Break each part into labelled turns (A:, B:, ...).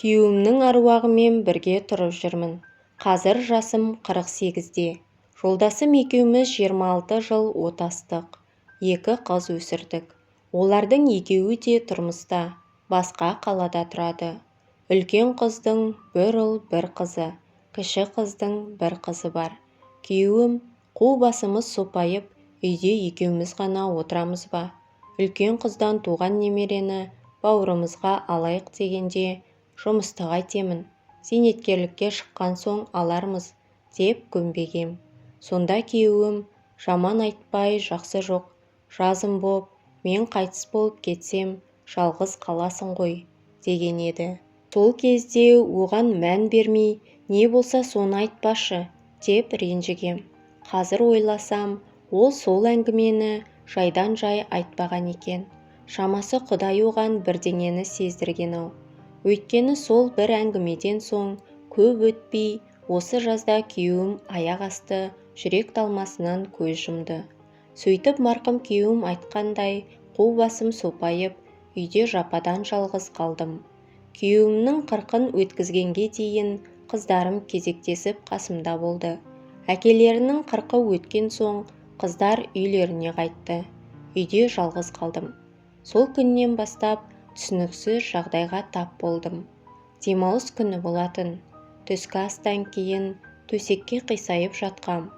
A: Күйеуімнің аруағымен бірге тұрып жүрмін. Қазір жасым 48-де. Жолдасым екеуміз 26 жыл отастық. 2 қыз өсірдік. Олардың екеуі де тұрмыста, басқа қалада тұрады. Үлкен қыздың бір ұл, бір қызы, кіші қыздың бір қызы бар. Күйеуім, қу басымыз сопайып, үйде екеуміз ғана отырамыз ба? Үлкен қыздан туған немерені бауырымызға алайық дегенде, жұмысты қайтемін, зейнеткерлікке шыққан соң алармыз, деп көнбегем. Сонда күйеуім, жаман айтпай жақсы жоқ, жазым боп, мен қайтыс болып кетсем, жалғыз қаласың ғой, деген еді. Сол кезде оған мән бермей, не болса соны айтпашы, деп ренжігем. Қазір ойласам, ол сол әңгімені жайдан-жай айтпаған екен. Шамасы Құдай оған бірдеңені сездірген-ау. Өйткені сол бір әңгімеден соң көп өтпей осы жазда күйеуім аяқ асты жүрек талмасынан көз жұмды. Сөйтіп марқұм күйеуім айтқандай қу басым сопайып, үйде жападан жалғыз қалдым. Күйеуімнің 40-ын өткізгенге дейін қыздарым кезектесіп қасымда болды. Әкелерінің 40-ы өткен соң қыздар үйлеріне қайтты. Үйде жалғыз қалдым. Сол күннен бастап түсініксіз жағдайға тап болдым. Демалыс күні болатын. Түскі астан кейін төсекке қисайып жатқам.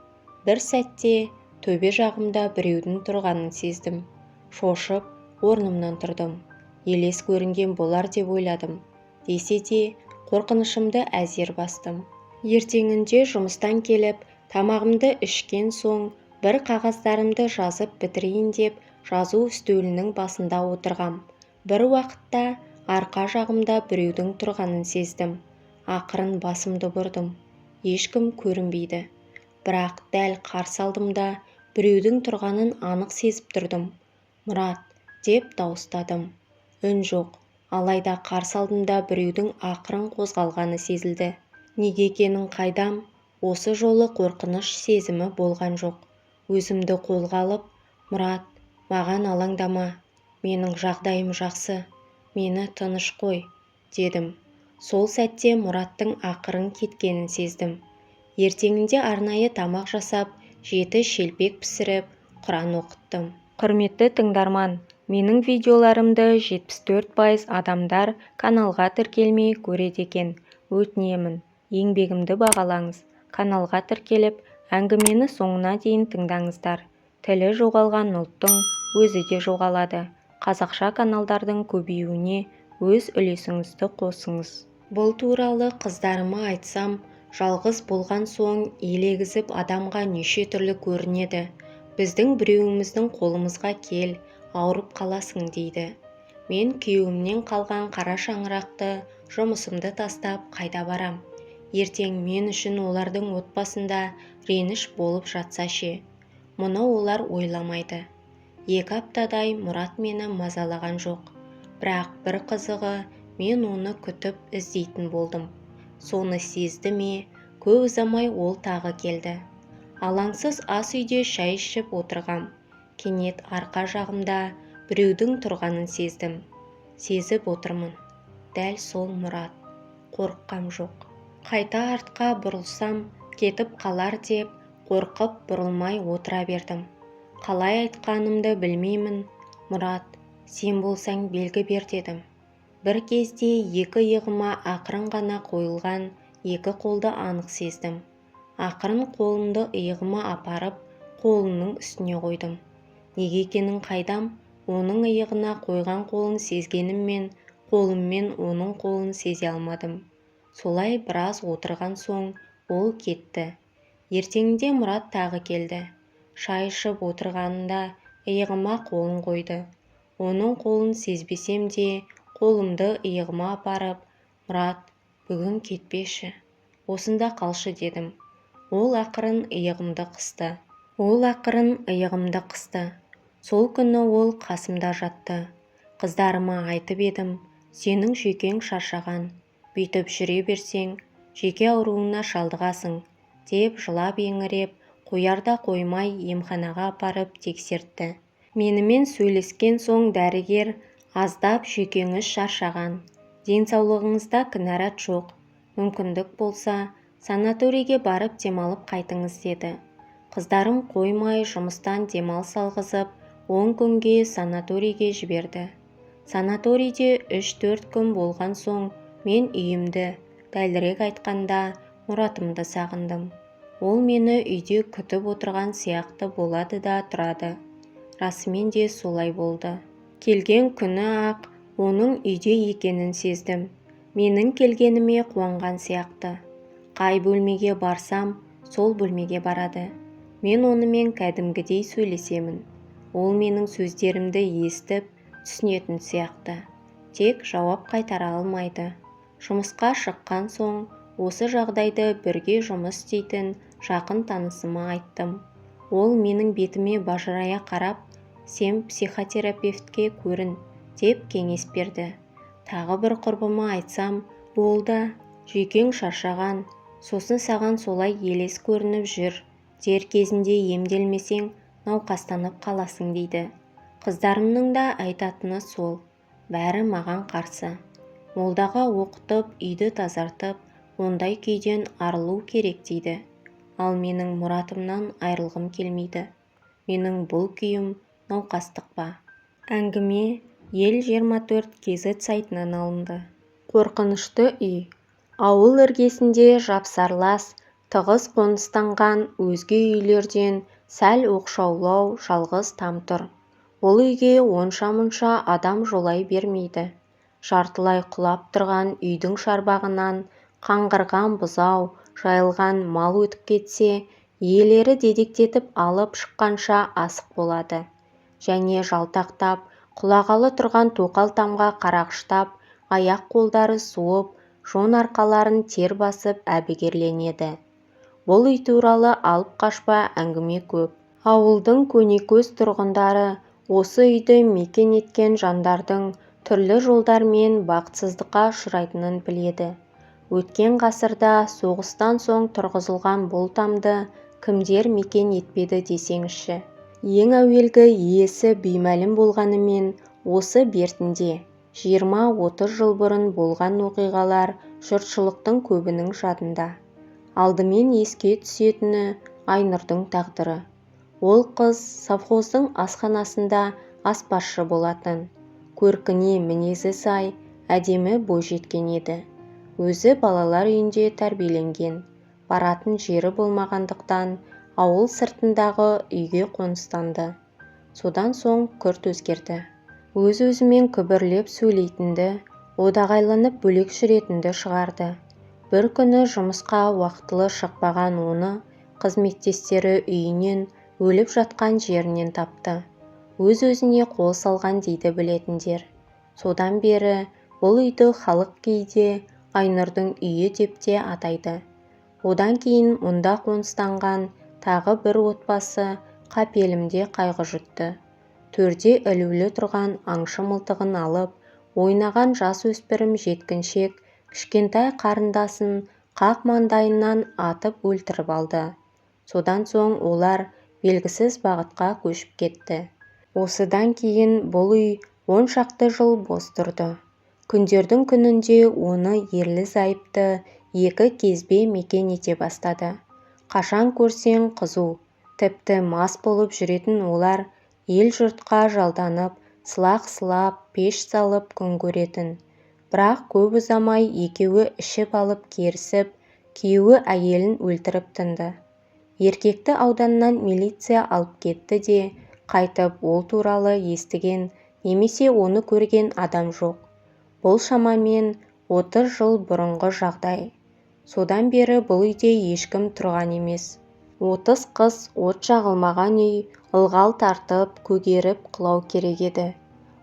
A: Бір сәтте төбе жағымда біреудің тұрғанын сездім. Шошып, орнымнан тұрдым. Елес көрінген болар деп ойладым. Десе де, қорқынышымды әзер бастым. Ертеңінде жұмыстан келіп, тамағымды ішкен соң, бір қағаздарымды жазып бітірейін деп, жазу үстелінің басында отырғам. Бір уақытта арқа жағымда біреудің тұрғанын сездім. Ақырын басымды бұрдым. Ешкім көрінбейді. Бірақ дәл қарсы алдымда біреудің тұрғанын анық сезіп тұрдым. «Мұрат!» деп дауыстадым. Үн жоқ, алайда қарсы алдымда біреудің ақырын қозғалғаны сезілді. Неге екенін қайдам, осы жолы қорқыныш сезімі болған жоқ. Өзімді қолға алып, «Мұрат, маған алаңдама. Менің жағдайым жақсы, мені тыныш қой», дедім. Сол сәтте Мұраттың ақырын кеткенін сездім. Ертеңінде арнайы тамақ жасап, 7 шелпек пісіріп, Құран оқыттым. Құрметті тыңдарман, менің видеоларымды 74% адамдар каналға тіркелмей көреді екен. Өтінемін, еңбегімді бағалаңыз. Каналға тіркеліп, әңгімені соңына дейін тыңдаңыздар. Тілі жоғалған ұлттың өзі де жоғалады. Қазақша каналдардың көбеюіне өз үлесіңізді қосыңыз. Бұл туралы қыздарыма айтсам, жалғыз болған соң елегізіп адамға неше түрлі көрінеді. Біздің біреуіміздің қолымызға кел, ауырып қаласың дейді. Мен күйеуімнен қалған қара шаңырақты жұмысымды тастап қайда барам? Ертең мен үшін олардың отбасында реніш болып жатса ше? Мұны олар ойламайды. 2 аптадай Мұрат мені мазалаған жоқ. Бірақ бір қызығы, мен оны күтіп іздейтін болдым. Соны сезді ме, көп ұзамай ол тағы келді. Алаңсыз ас үйде шай ішіп отырғам. Кенет арқа жағымда біреудің тұрғанын сездім. Сезіп отырмын. Дәл сол Мұрат. Қорыққам жоқ. Қайта артқа бұрылсам, кетіп қалар деп, қорқып бұрылмай отыра бердім. Қалай айтқанымды білмеймін. «Мұрат, сен болсаң белгі бер», дедім. Бір кезде 2 иығыма ақырын ғана қойылған 2 қолды анық сездім. Ақырын қолымды иығыма апарып, қолының үстіне қойдым. Неге екенін қайдам, оның иығына қойған қолын сезгеніммен, қолыммен оның қолын сезе алмадым. Солай біраз отырған соң ол кетті. Ертеңінде Мұрат тағы келді. Шай ішіп отырғанында иығыма қолын қойды. Оның қолын сезбесем де, қолымды иығыма апарып, «Мұрат, бүгін кетпеші, осында қалшы», дедім. Ол ақырын иығымды қысты. Сол күні ол қасымда жатты. Қыздарыма айтып едім, сенің жүйкең шаршаған, бүйтіп жүре берсең, жүйке ауруына шалдығасың, деп жылап еңіреп, қоярда қоймай емханаға апарып тексертті. Менімен сөйлескен соң дәрігер, аздап жүйкеңіз шаршаған, денсаулығыңызда кінәрат жоқ. Мүмкіндік болса, санаторийге барып демалып қайтыңыз деді. Қыздарым қоймай жұмыстан демалыс алғызып, 10 күнге санаторийге жіберді. Санаторийде 3-4 күн болған соң, мен үйімді, дәлірек айтқанда, мұратымды сағындым. Ол мені үйде күтіп отырған сияқты болады да тұрады. Расымен де солай болды. Келген күні ақ оның үйде екенін сездім. Менің келгеніме қуанған сияқты. Қай бөлмеге барсам, сол бөлмеге барады. Мен онымен кәдімгідей сөйлесемін. Ол менің сөздерімді естіп, түсінетін сияқты. Тек жауап қайтара алмайды. Жұмысқа шыққан соң, осы жағдайды бірге жұмыс істейтін жақын танысыма айттым. Ол менің бетіме бажырая қарап, сен психотерапевтке көрін, деп кеңес берді. Тағы бір құрбыма айтсам, ол да жүйкең шаршаған, сосын саған солай елес көрініп жүр. Дер кезінде емделмесең, науқастанып қаласың дейді. Қыздарымның да айтатыны сол. Бәрі маған қарсы. Молдаға оқытып, үйді тазартып, ондай күйден арылу керек дейді. Ал менің мұратымнан айрылғым келмейді. Менің бұл күйім науқастық па? Әңгіме Ел24 KZ сайтынан алынды. Қорқынышты үй. Ауыл іргесінде жапсарлас, тығыз қоныстанған өзге үйлерден сәл оқшаулау жалғыз там тұр. Ол үйге онша-мұнша адам жолай бермейді. Жартылай құлап тұрған үйдің шарбағынан қаңғырған бұзау, жайылған мал өтіп кетсе, иелері дедектетіп алып шыққанша асық болады. Және жалтақтап, құлағалы тұрған тоқал тамға қарағыштап, аяқ-қолдары суып, жон арқаларын тер басып әбігерленеді. Бұл үй туралы алып қашпа әңгіме көп. Ауылдың көнекөз тұрғындары осы үйді мекен еткен жандардың түрлі жолдармен бақытсыздыққа ұшырайтынын біледі. Өткен ғасырда соғыстан соң тұрғызылған бұл тамды кімдер мекен етпеді десеңізші. Ең әуелгі иесі беймәлім болғанымен, осы бертінде 20-30 жыл бұрын болған оқиғалар жұртшылықтың көбінің жадында. Алдымен еске түсетіні Айнұрдың тағдыры. Ол қыз совхоздың асханасында аспазшы болатын. Көркіне мінезі сай, әдемі бойжеткен еді. Өзі балалар үйінде тәрбиеленген. Баратын жері болмағандықтан ауыл сыртындағы үйге қоныстанды. Содан соң күрт өзгерді. Өз-өзімен күбірлеп сөйлейтінді, одағайланып бөлек жүретінді шығарды. Бір күні жұмысқа уақытылы шықпаған оны қызметтестері үйінен өліп жатқан жерінен тапты. Өз-өзіне қол салған дейді білетіндер. Содан бері бұл үйді халық кейде Айнұрдың үйі деп те атайды. Одан кейін мұнда қоныстанған тағы бір отбасы қапелімде қайғы жұтты. Төрде ілулі тұрған аңшы мылтығын алып, ойнаған жас өспірім жеткіншек кішкентай қарындасын қақ маңдайынан атып өлтіріп алды. Содан соң олар белгісіз бағытқа көшіп кетті. Осыдан кейін бұл үй 10 шақты жыл бос тұрды. Күндердің күнінде оны ерлі-зайыпты екі кезбе мекен ете бастады. Қашан көрсең қызу, тіпті мас болып жүретін олар ел-жұртқа жалданып, сылақ-сылап, пеш салып күн көретін. Бірақ көп ұзамай екеуі ішіп алып керісіп, күйеуі әйелін өлтіріп тынды. Еркекті ауданнан милиция алып кетті де, қайтып ол туралы естіген немесе оны көрген адам жоқ. Бұл шамамен 30 жыл бұрынғы жағдай. Содан бері бұл үйде ешкім тұрған емес. 30 қыз от жағылмаған үй ылғал тартып, көгеріп құлау керек еді.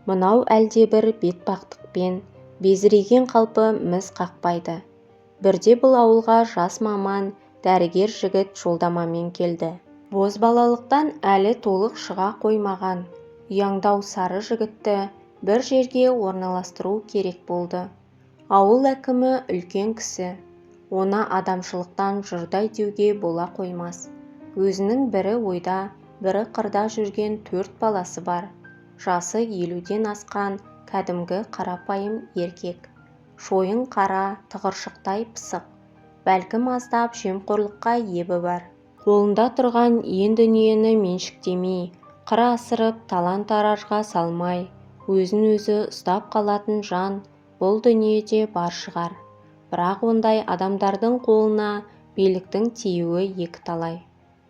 A: Мынау әлдебір бетпақтықпен безірейген қалпы міз қақпайды. Бірде бұл ауылға жас маман, дәрігер жігіт жолдамамен келді. Бозбалалықтан әлі толық шыға қоймаған ұяңдау сары жігітті бір жерге орналастыру керек болды. Ауыл әкімі үлкен кісі. Оны адамшылықтан жұрдай деуге бола қоймас. Өзінің бірі ойда, бірі қырда жүрген 4 баласы бар. Жасы 50-ден асқан кәдімгі қарапайым еркек. шойын қара, тығыршықтай пысық. Бәлкім аздап жемқорлыққа ебі бар. Қолында тұрған ен дүниені меншіктемей, қыр асырып талан-таражға салмай, өзін-өзі ұстап қалатын жан бұл дүниеде бар шығар. Бірақ ондай адамдардың қолына биліктің тиюі екіталай.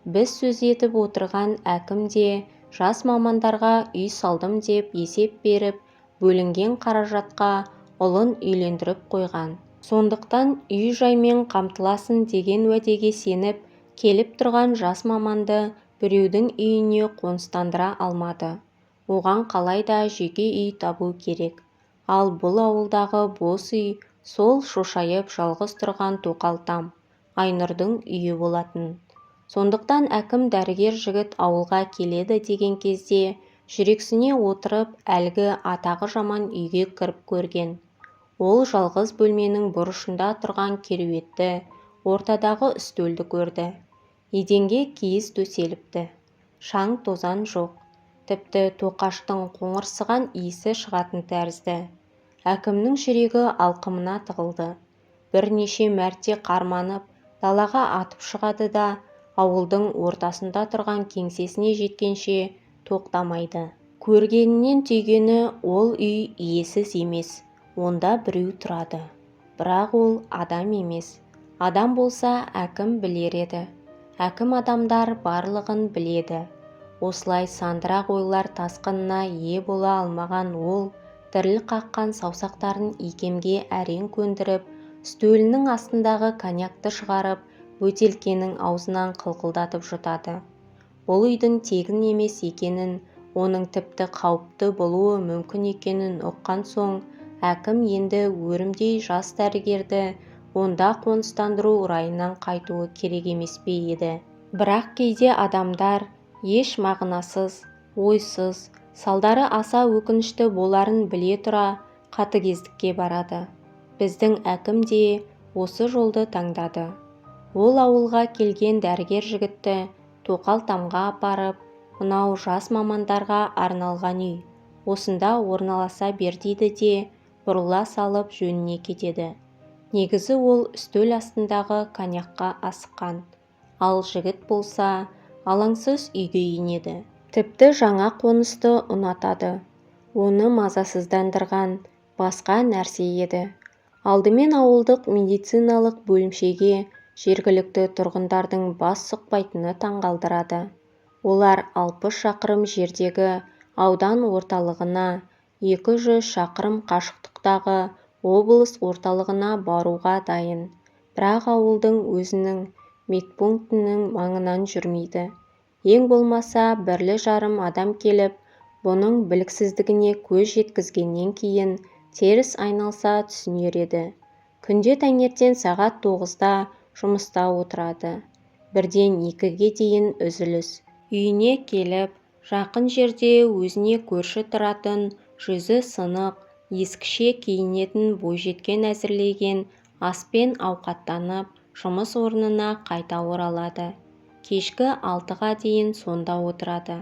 A: Біз сөз етіп отырған әкім де жас мамандарға үй салдым деп есеп беріп, бөлінген қаражатқа ұлын үйлендіріп қойған. Сондықтан үй-жаймен қамтыласын деген уәдеге сеніп, келіп тұрған жас маманды біреудің үйіне қоныстандыра алмады. Оған қалайда жеке үй табу керек. Ал бұл ауылдағы бос үй сол шошайып жалғыз тұрған тоқал там, Айнұрдың үйі болатын. Сондықтан әкім дәрігер жігіт ауылға келеді деген кезде жүрексіне отырып әлгі атағы жаман үйге кіріп көрген. Ол жалғыз бөлменің бұрышында тұрған кереуетті, ортадағы үстелді көрді. Еденге киіз төселіпті. Шаң тозан жоқ. Тіпті тоқаштың қоңырсыған иісі шығатын тәрізді. Әкімнің жүрегі алқымына тығылды. Бірнеше мәрте қарманып, далаға атып шығады да, ауылдың ортасында тұрған кеңсесіне жеткенше тоқтамайды. Көргенінен түйгені ол үй иесіз емес, онда біреу тұрады. Бірақ ол адам емес. Адам болса әкім білер еді. Әкім адамдар барлығын біледі. Осылай сандырақ ойлар тасқынына ие бола алмаған ол, діріл қаққан саусақтарын икемге әрең көндіріп, үстелінің астындағы коньякты шығарып, бөтелкенің аузынан қылқылдатып жұтады. Бұл үйдің тегін емес екенін, оның тіпті қауіпті болуы мүмкін екенін ұққан соң, әкім енді өрімдей жас дәрігерді онда қоныстандыру райынан қайтуы керек емес пе еді. Бірақ кейде адамдар еш мағынасыз, ойсыз, салдары аса өкінішті боларын біле тұра қатыгездікке барады. Біздің әкім де осы жолды таңдады. Ол ауылға келген дәрігер жігітті тоқал тамға апарып, мынау жас мамандарға арналған үй, осында орналаса бер дейді де, бұрыла салып жөніне кетеді. Негізі ол үстел астындағы коньякқа асыққан. Ал жігіт болса алаңсыз үйге енеді. Тіпті жаңа қонысты ұнатады. Оны мазасыздандырған басқа нәрсе еді. Алдымен ауылдық медициналық бөлімшеге жергілікті тұрғындардың бас сұқпайтыны таңғалдырады. Олар 60 шақырым жердегі аудан орталығына, 200 шақырым қашықтықтағы облыс орталығына баруға дайын. Бірақ ауылдың өзінің медпунктінің маңынан жүрмейді. Ең болмаса бірлі-жарым адам келіп, бұның біліксіздігіне көз жеткізгеннен кейін теріс айналса түсінер еді. Күнде таңертең сағат 9-да жұмыста отырады. Бірден 2-ге дейін үзіліс. Үйіне келіп, жақын жерде өзіне көрші тұратын, жүзі сынық, ескіше киінетін бойжеткен әзірлеген аспен ауқаттанып, жұмыс орнына қайта оралады. Кешкі 6-ға дейін сонда отырады.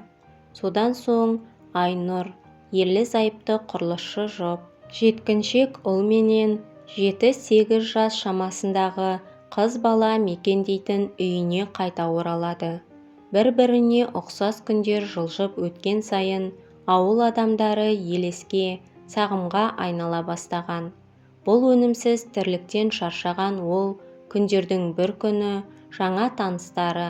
A: Содан соң Айнұр, ерлі-зайыпты құрылысшы жұп, жеткіншек ұл менен 7-8 жас шамасындағы қыз бала мекендейтін үйіне қайта оралады. Бір-біріне ұқсас күндер жылжып өткен сайын ауыл адамдары елеске, сағымға айнала бастаған. Бұл өнімсіз тірліктен шаршаған ол күндердің бір күні жаңа таныстары,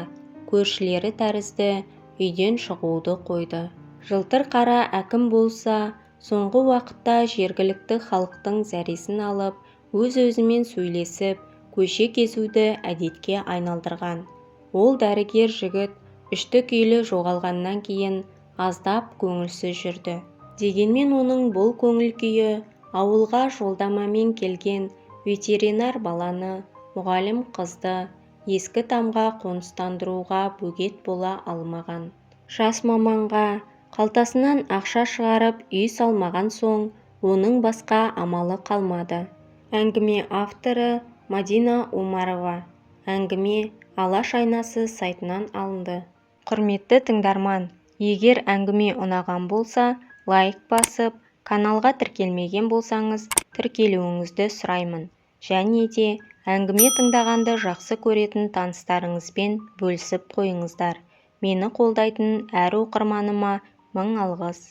A: көршілері тәрізді үйден шығуды қойды. Жылтыр қара әкім болса, соңғы уақытта жергілікті халықтың зәресін алып, өз-өзімен сөйлесіп, көше кезуді әдетке айналдырған. Ол дәрігер жігіт үшті-күйлі жоғалғаннан кейін аздап көңілсіз жүрді. Дегенмен оның бұл көңіл күйі ауылға жолдамамен келген ветеринар баланы, мұғалім қызды ескі тамға қоныстандыруға бөгет бола алмаған. Жас маманға қалтасынан ақша шығарып үй салмаған соң, оның басқа амалы қалмады. Әңгіме авторы Мадина Омарова. Әңгіме Алаш айнасы сайтынан алынды. Құрметті тыңдарман, егер әңгіме ұнаған болса, лайк басып, каналға тіркелмеген болсаңыз, тіркелуіңізді сұраймын. және де әңгіме тыңдағанды жақсы көретін таныстарыңызбен бөлісіп қойыңыздар. мені қолдайтын әр оқырманыма мың алғыс.